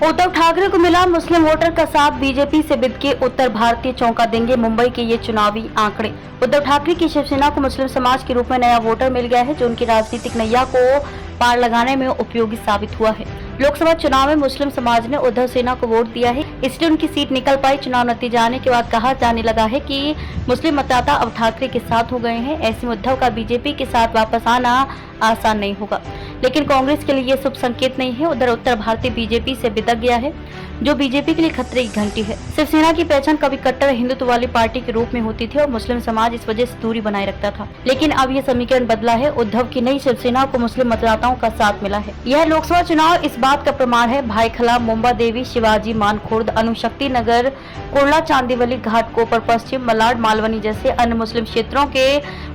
उद्धव ठाकरे को मिला मुस्लिम वोटर का साथ, बीजेपी से बिद के उत्तर भारतीय चौंका देंगे मुंबई के ये चुनावी आंकड़े। उद्धव ठाकरे की शिवसेना को मुस्लिम समाज के रूप में नया वोटर मिल गया है, जो उनकी राजनीतिक नैया को पार लगाने में उपयोगी साबित हुआ है। लोकसभा चुनाव में मुस्लिम समाज ने उद्धव सेना को वोट दिया है, इसलिए उनकी सीट निकल पाई। चुनाव नतीजा आने के बाद कहा जाने लगा है कि मुस्लिम मतदाता अब ठाकरे के साथ हो गए हैं। ऐसे में उद्धव का बीजेपी के साथ वापस आना आसान नहीं होगा, लेकिन कांग्रेस के लिए ये शुभ संकेत नहीं है। उधर उत्तर भारतीय बीजेपी से बिदक गया है, जो बीजेपी के लिए खतरे की घंटी है। शिवसेना की पहचान कभी कट्टर हिंदुत्व वाली पार्टी के रूप में होती थी और मुस्लिम समाज इस वजह से दूरी बनाए रखता था, लेकिन अब ये समीकरण बदला है। उद्धव की नई शिवसेना को मुस्लिम मतदाताओं का साथ मिला है। यह लोकसभा चुनाव इस बात का प्रमाण है। भाईखला, मुंबा देवी, शिवाजी, मानखुर्द, अणुशक्ति नगर, कुर्ला, चांदीवली, घाटकोपर पश्चिम, मलाड, मालवनी जैसे अन्य मुस्लिम क्षेत्रों के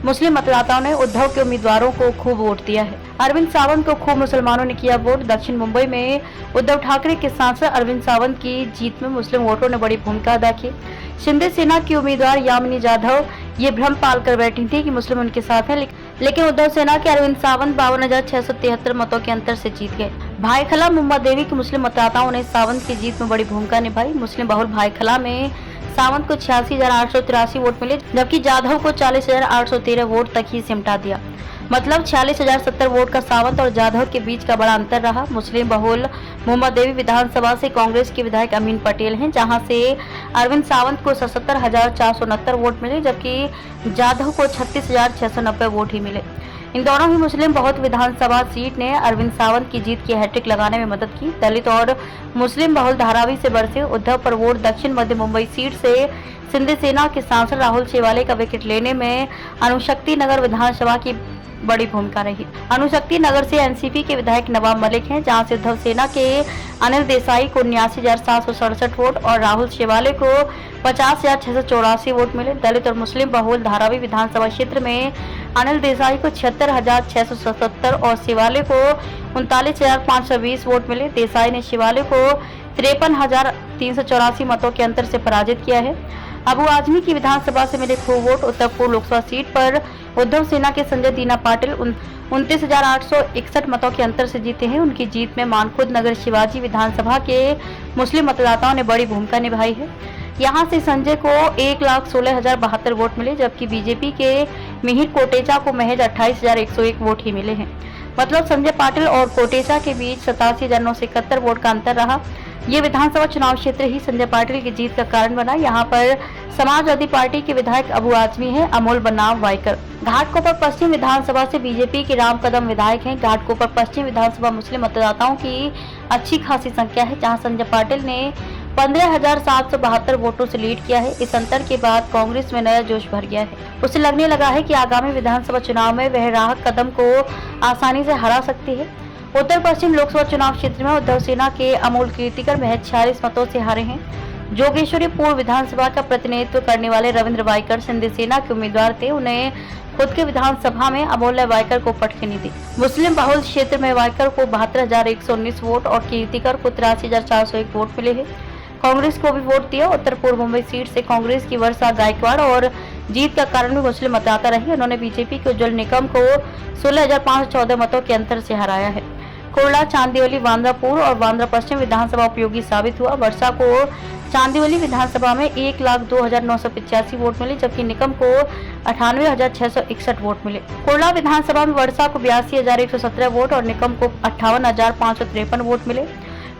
मुस्लिम मतदाताओं ने उद्धव के उम्मीदवारों को खूब वोट दिया है। अरविंद सावंत को खूब मुसलमानों ने किया वोट। दक्षिण मुंबई में उद्धव ठाकरे के सांसद अरविंद सावंत की जीत में मुस्लिम वोटरों ने बड़ी भूमिका अदा की। शिंदे सेना की उम्मीदवार यामिनी जाधव ये भ्रम पाल कर बैठी थी कि मुस्लिम उनके साथ हैं, लेकिन उद्धव सेना के अरविंद सावंत 52,673 मतों के अंतर से जीत गए। भाईखला, मुंबा देवी के मुस्लिम मतदाताओं ने सावंत की जीत में बड़ी भूमिका निभाई। मुस्लिम बहुल भाईखला में सावंत को 86,883 वोट मिले, जबकि जाधव को 40,813 वोट तक ही सिमटा दिया। मतलब 46,070 वोट का सावंत और जाधव के बीच का बड़ा अंतर रहा। मुस्लिम बहुल मुंबा देवी विधानसभा से कांग्रेस के विधायक अमीन पटेल हैं, जहां से अरविंद सावंत को 77,469 वोट मिले, जबकि जाधव को 36,690 वोट ही मिले। इन दोनों ही मुस्लिम बहुल विधानसभा सीट ने अरविंद सावंत की जीत की हैट्रिक लगाने में मदद की। दलित और मुस्लिम बहुल धारावी से बरसे उद्धव पर वोट। दक्षिण मध्य मुंबई सीट से शिंदे सेना के सांसद राहुल शेवाले का विकेट लेने में अणुशक्ति नगर विधानसभा की बड़ी भूमिका रही। अणुशक्ति नगर से एनसीपी के विधायक नवाब मलिक हैं, जहां से उद्धव सेना के अनिल देसाई को 79,767 वोट और राहुल शेवाले को 50,684 वोट मिले। दलित और मुस्लिम बहुल धारावी विधानसभा क्षेत्र में अनिल देसाई को 76,677 और शेवाले को 39,520 वोट मिले। देसाई ने शेवाले को 53,384 मतों के अंतर से पराजित किया है। अबू आजमी की विधानसभा से मिले खूब वोट। उत्तर पूर्व लोकसभा सीट पर उद्धव सेना के संजय दीना पाटिल 29,861 मतों के अंतर से जीते हैं। उनकी जीत में मानखुर्द नगर शिवाजी विधानसभा के मुस्लिम मतदाताओं ने बड़ी भूमिका निभाई है। यहां से संजय को 1,16,072 वोट मिले, जबकि बीजेपी के मिहिर कोटेचा को महज 28,101 वोट ही मिले हैं। मतलब संजय पाटिल और कोटेचा के बीच 87,971 वोट का अंतर रहा। ये विधानसभा चुनाव क्षेत्र ही संजय पाटिल की जीत का कारण बना। यहाँ पर समाजवादी पार्टी के विधायक अबू आजमी हैं, अमोल बनाम वाइकर। घाटकोपर पश्चिम विधानसभा से बीजेपी के राम कदम विधायक हैं। घाटकोपर पश्चिम विधानसभा मुस्लिम मतदाताओं की अच्छी खासी संख्या है, जहाँ संजय पाटिल ने 15,772 वोटों से लीड किया है। इस अंतर के बाद कांग्रेस में नया जोश भर गया है। उसे लगने लगा है कि आगामी विधानसभा चुनाव में वह राम कदम को आसानी से हरा सकती है। उत्तर पश्चिम लोकसभा चुनाव क्षेत्र में उद्धव सेना के अमोल कीर्तिकर महज 46 मतों से हारे हैं। जोगेश्वरी पूर्व विधानसभा का प्रतिनिधित्व करने वाले रविंद्र वाइकर शिंदे सेना के उम्मीदवार थे। उन्हें खुद के विधानसभा में अमोल वाइकर को पटके नहीं दी। मुस्लिम बहुल क्षेत्र में वाइकर को 72,119 वोट और कीर्तिकर को 83,401 वोट मिले हैं। कांग्रेस को भी वोट दिया। उत्तर पूर्व मुंबई सीट से कांग्रेस की वर्षा गायकवाड़ और जीत का कारण भी मुस्लिम मतदाता रही। उन्होंने बीजेपी के उज्जवल निकम को 16,514 मतों के अंतर से हराया है। कुर्ला, चांदीवली, बांद्रा पूर्व और बांद्रा पश्चिम विधानसभा उपयोगी साबित हुआ। वर्षा को चांदीवली विधानसभा में 1,02,985 वोट मिले, जबकि निकम को 98,661 वोट मिले। कुर्ला विधानसभा में वर्षा को 82,117 वोट और निकम को 58,553 वोट मिले।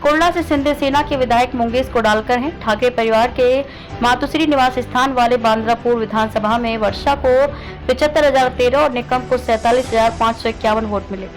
कुर्ला से शिंदे सेना के विधायक मुंगेश कोडालकर हैं। ठाकरे परिवार के मातुश्री निवास स्थान वाले बांद्रा पूर्व विधानसभा में वर्षा को 75,013 और निकम को 47,551 वोट मिले।